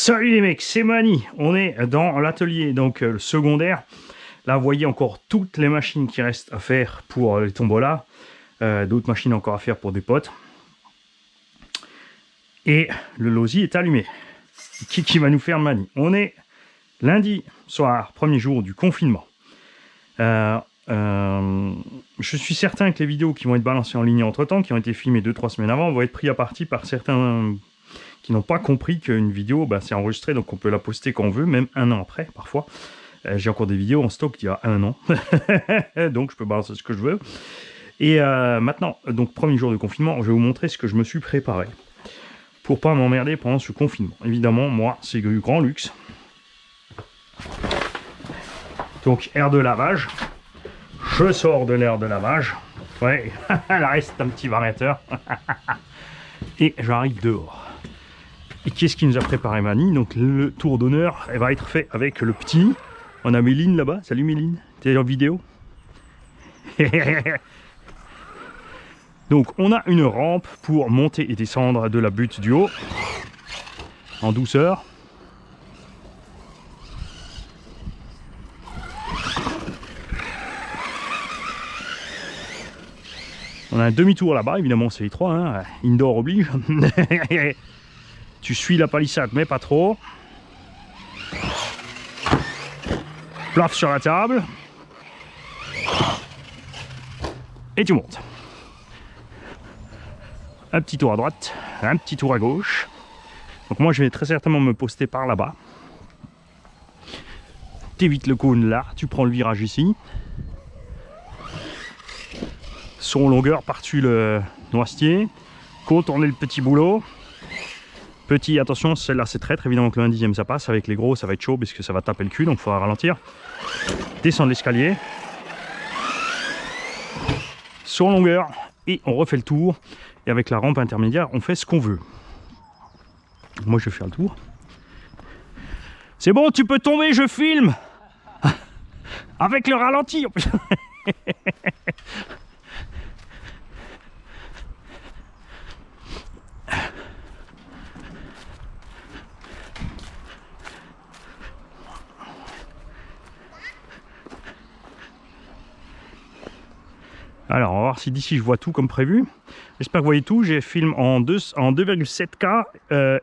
Salut les mecs, c'est Mani. On est dans l'atelier, donc le secondaire. Là, vous voyez encore toutes les machines qui restent à faire pour les tombolas. D'autres machines encore à faire pour des potes. Et le losi est allumé. Qui va nous faire Mani? On est lundi soir, premier jour du confinement. Je suis certain que les vidéos qui vont être balancées en ligne entre-temps, qui ont été filmées 2-3 semaines avant, vont être pris à partie par certains qui n'ont pas compris qu'une vidéo, c'est enregistré, donc on peut la poster quand on veut, même un an après, parfois. J'ai encore des vidéos en stock d'il y a un an, donc je peux balancer ce que je veux. Et maintenant, donc premier jour de confinement, je vais vous montrer ce que je me suis préparé pour pas m'emmerder pendant ce confinement. Évidemment, moi, c'est du grand luxe. Donc, air de lavage. Je sors de l'air de lavage. Ouais, là reste un petit variateur. Et j'arrive dehors. Et qu'est-ce qui nous a préparé Mani? Donc le tour d'honneur va être fait avec le petit. On a Méline là-bas. Salut Méline, t'es en vidéo? Donc on a une rampe pour monter et descendre de la butte du haut. En douceur. On a un demi-tour là-bas, évidemment c'est étroit, hein. Indoor oblige. Tu suis la palissade, mais pas trop. Plaf sur la table. Et tu montes. Un petit tour à droite, un petit tour à gauche. Donc moi je vais très certainement me poster par là-bas. T'évites le cône là, tu prends le virage ici. Son longueur par-dessus le noisetier. Contourner le petit boulot. Petit, attention, celle-là c'est traître, évidemment que le 1/10 ça passe, avec les gros ça va être chaud parce que ça va taper le cul, donc il faudra ralentir. Descendre l'escalier. Sur longueur, et on refait le tour. Et avec la rampe intermédiaire, on fait ce qu'on veut. Moi je vais faire le tour. C'est bon, tu peux tomber, je filme. Avec le ralenti. Alors, on va voir si d'ici je vois tout comme prévu. J'espère que vous voyez tout. J'ai filmé en 2,7K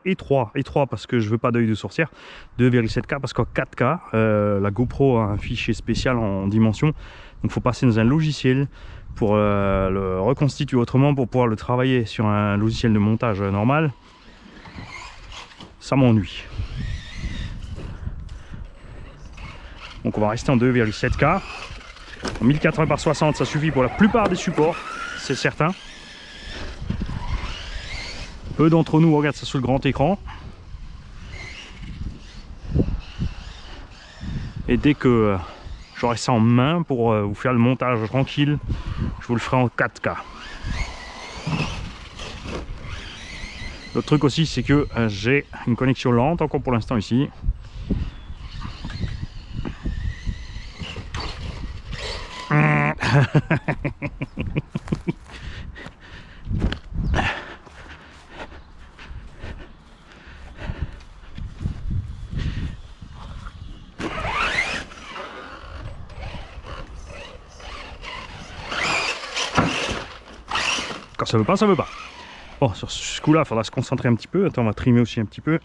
et 3 parce que je veux pas d'œil de sorcière. 2,7K parce qu'en 4K, la GoPro a un fichier spécial en dimension. Donc, il faut passer dans un logiciel pour le reconstituer autrement pour pouvoir le travailler sur un logiciel de montage normal. Ça m'ennuie. Donc, on va rester en 2,7K. 1080 par 60, ça suffit pour la plupart des supports, c'est certain. Peu d'entre nous regardent ça sur le grand écran. Et dès que j'aurai ça en main pour vous faire le montage tranquille, je vous le ferai en 4K. L'autre truc aussi, c'est que j'ai une connexion lente encore pour l'instant ici. Quand ça veut pas, ça veut pas. Bon, sur ce coup-là, il faudra se concentrer un petit peu. Attends, on va trimer aussi un petit peu.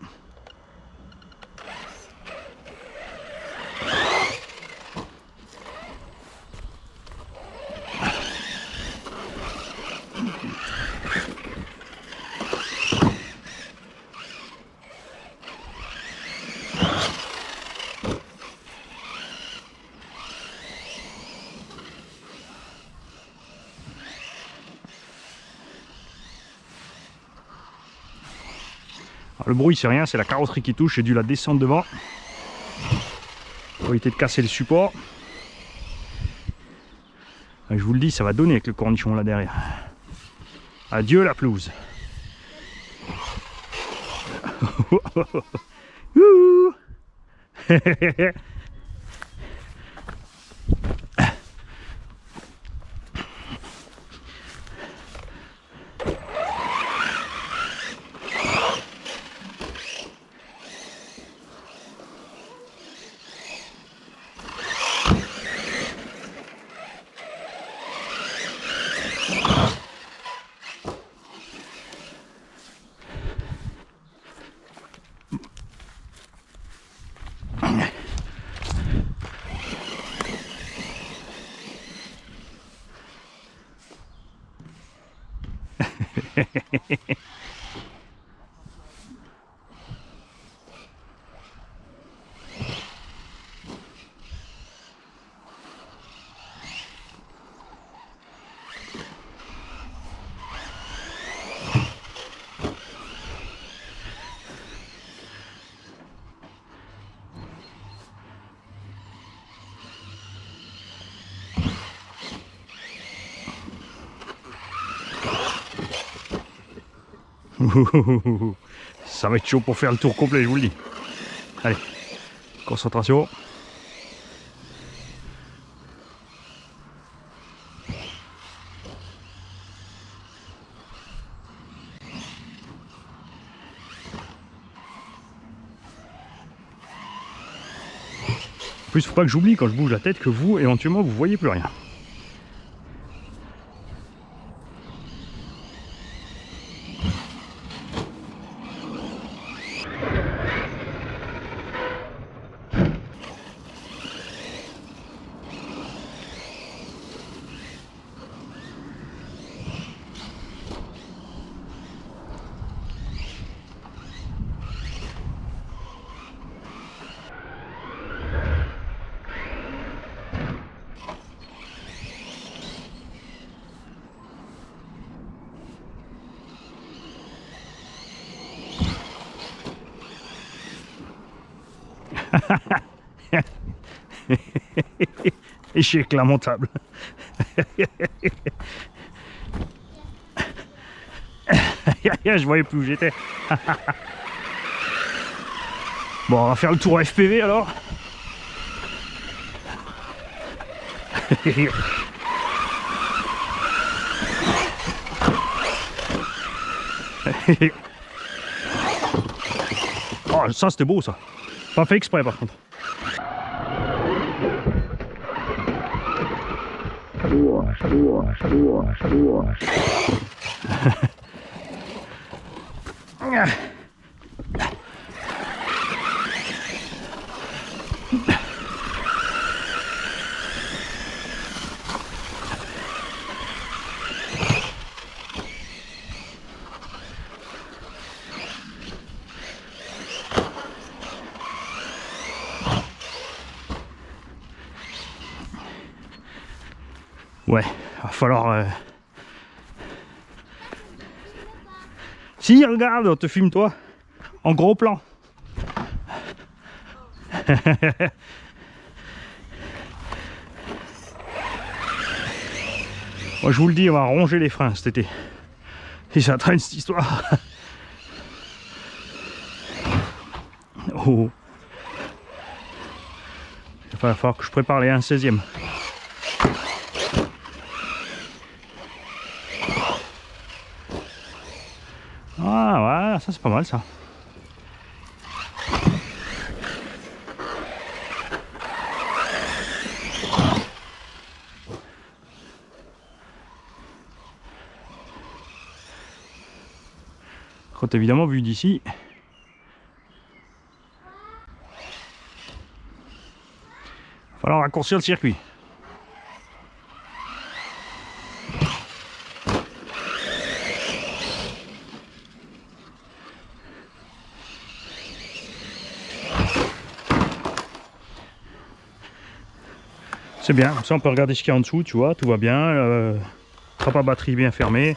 Alors, le bruit c'est rien, c'est la carrosserie qui touche, j'ai dû la descendre devant pour éviter de casser le support. Je vous le dis, ça va donner avec le cornichon là derrière. Adieu la pelouse. Ça va être chaud pour faire le tour complet, je vous le dis. Allez, concentration. En plus, faut pas que j'oublie quand je bouge la tête que vous, éventuellement, vous voyez plus rien. Échec lamentable. Je voyais plus où j'étais. Bon, on va faire le tour FPV alors. Oh, ça c'était beau ça. Pas fait exprès par contre. Ouais, va falloir... Si, regarde, on te filme toi, en gros plan. Moi je vous le dis, on va ronger les freins cet été. Et ça traîne cette histoire. Oh. Il va falloir que je prépare les 1/16e. Ah voilà, ça c'est pas mal ça. Quand évidemment vu d'ici. Il va falloir raccourcir le circuit. C'est bien, comme ça on peut regarder ce qu'il y a en dessous, tu vois, tout va bien. Trappe à batterie bien fermée.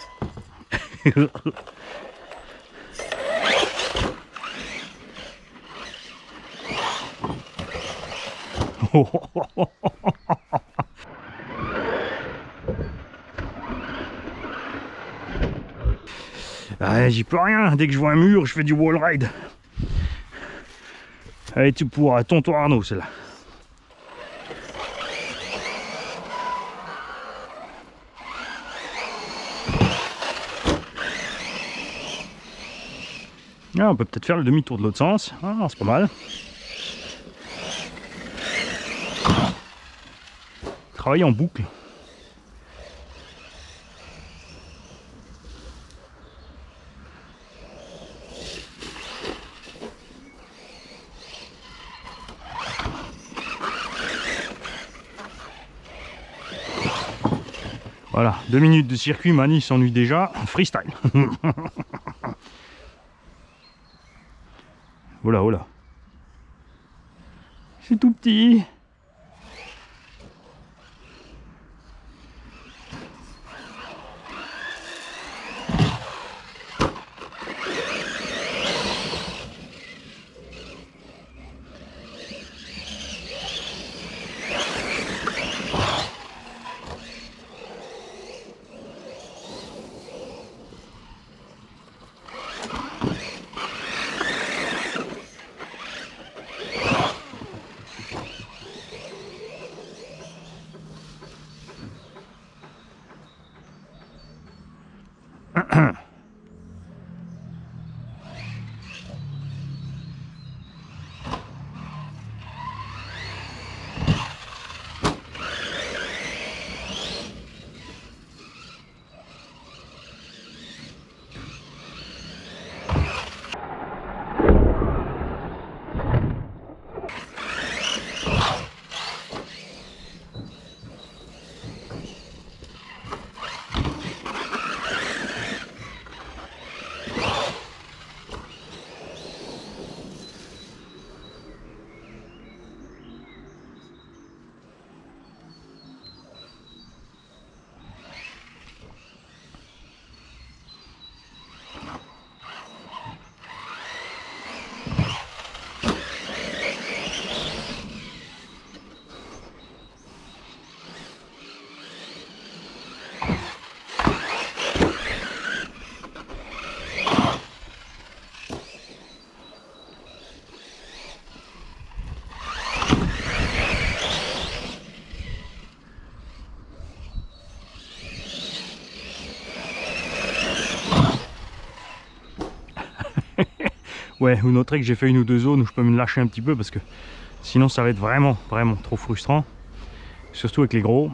Ah, j'y peux rien, dès que je vois un mur, je fais du wall ride. Allez, tu pourras, tonton Arnaud, c'est là. Ah, on peut peut-être faire le demi-tour de l'autre sens. Ah, c'est pas mal. Travailler en boucle. Voilà, 2 minutes de circuit, Mani s'ennuie déjà. Freestyle. Voilà, voilà. C'est tout petit. Ouais, vous noterez que j'ai fait une ou deux zones où je peux me lâcher un petit peu parce que sinon ça va être vraiment trop frustrant. Surtout avec les gros.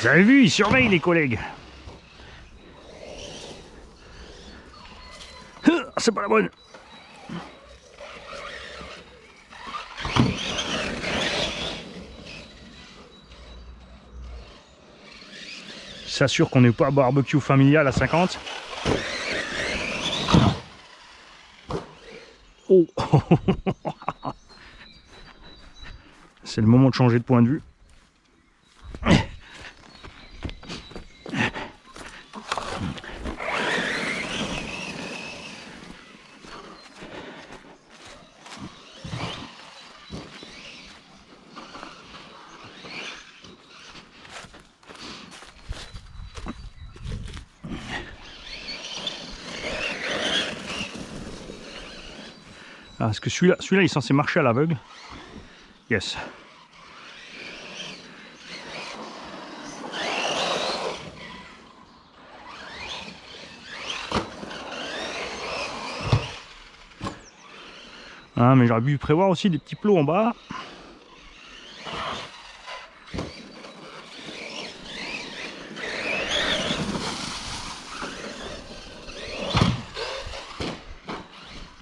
Vous avez vu, ils surveillent les collègues. C'est pas la bonne. S'assure qu'on n'est pas barbecue familial à 50. Oh. C'est le moment de changer de point de vue. Ah, parce que celui-là, il est censé marcher à l'aveugle. Yes. Ah, mais j'aurais pu prévoir aussi des petits plots en bas.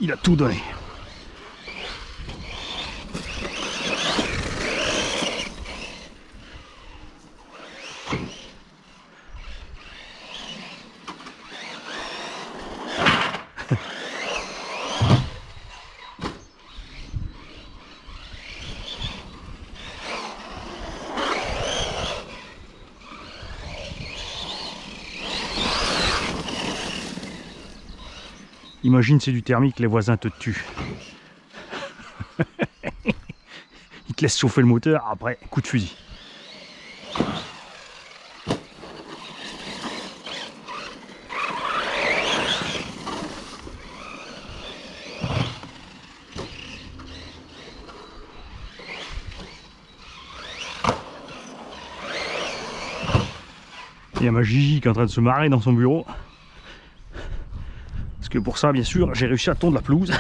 Il a tout donné. Imagine, c'est du thermique, les voisins te tuent. Ils te laissent chauffer le moteur, après, coup de fusil. Il y a ma Gigi qui est en train de se marrer dans son bureau. Parce que pour ça, bien sûr, j'ai réussi à tondre la pelouse.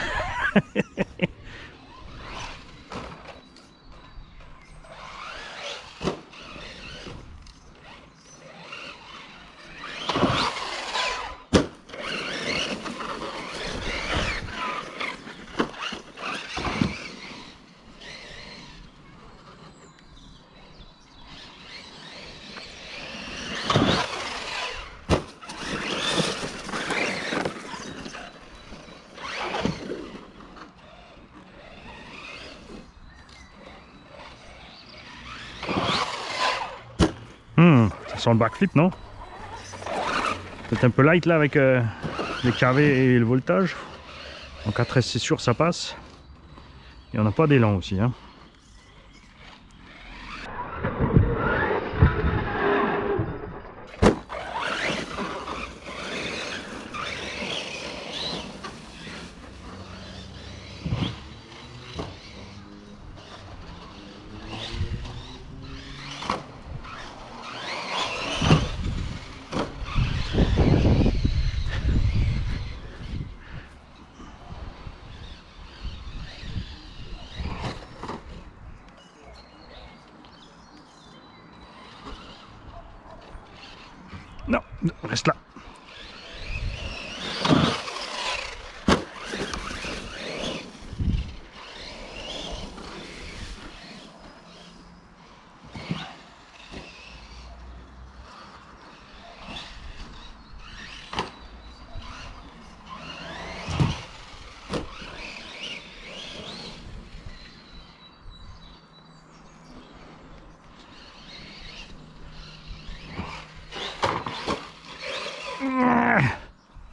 Ça sent le backflip, non? Peut-être un peu light là avec les KV et le voltage. En 4S c'est sûr ça passe. Et on n'a pas d'élan aussi, hein. Non, reste là.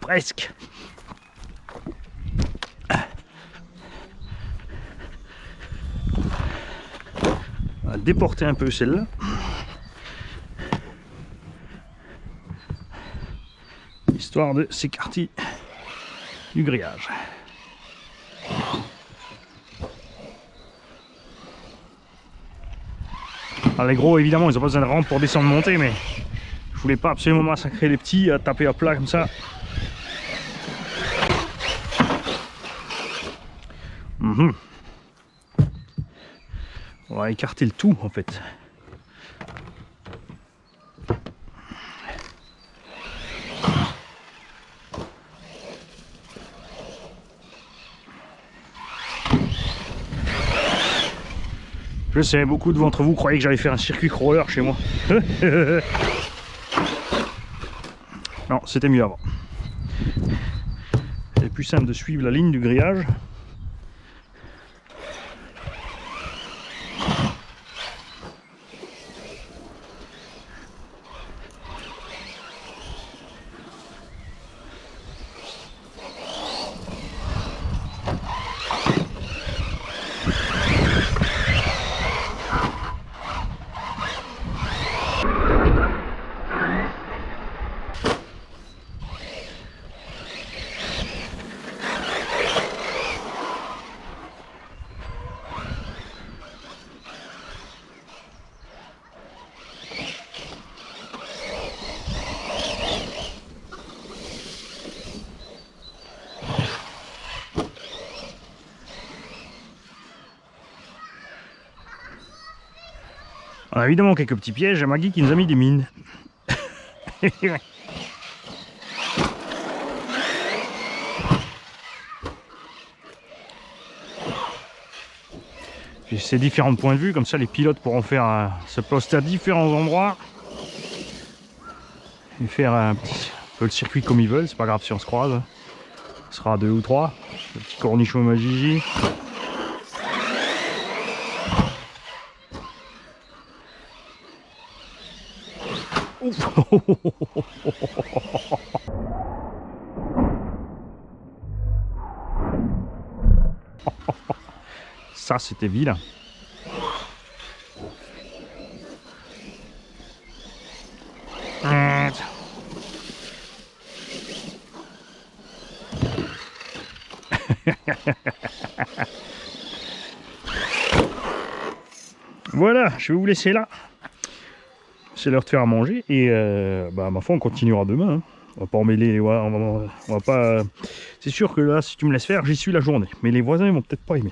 Presque. On va déporter un peu celle-là. Histoire de s'écarter du grillage. Alors les gros, évidemment, ils n'ont pas besoin de rampe pour descendre monter, mais je voulais pas absolument massacrer les petits à taper à plat comme ça. On va écarter le tout en fait. Je sais, beaucoup d'entre vous croyaient que j'allais faire un circuit crawler chez moi. Non, c'était mieux avant. C'est plus simple de suivre la ligne du grillage. On a évidemment quelques petits pièges, à Maggie qui nous a mis des mines. J'ai ces différents points de vue, comme ça les pilotes pourront faire se poster à différents endroits et faire un peu le circuit comme ils veulent. C'est pas grave si on se croise, ce sera 2 ou 3. Le petit cornichon ma Gigi. Ça c'était vilain. Voilà, je vais vous laisser là. c'est l'heure de faire à manger. Et bah, ma foi, on continuera demain. Hein. On va pas emmêler, on va pas. C'est sûr que là, si tu me laisses faire, j'y suis la journée. Mais les voisins, ils vont peut-être pas aimer.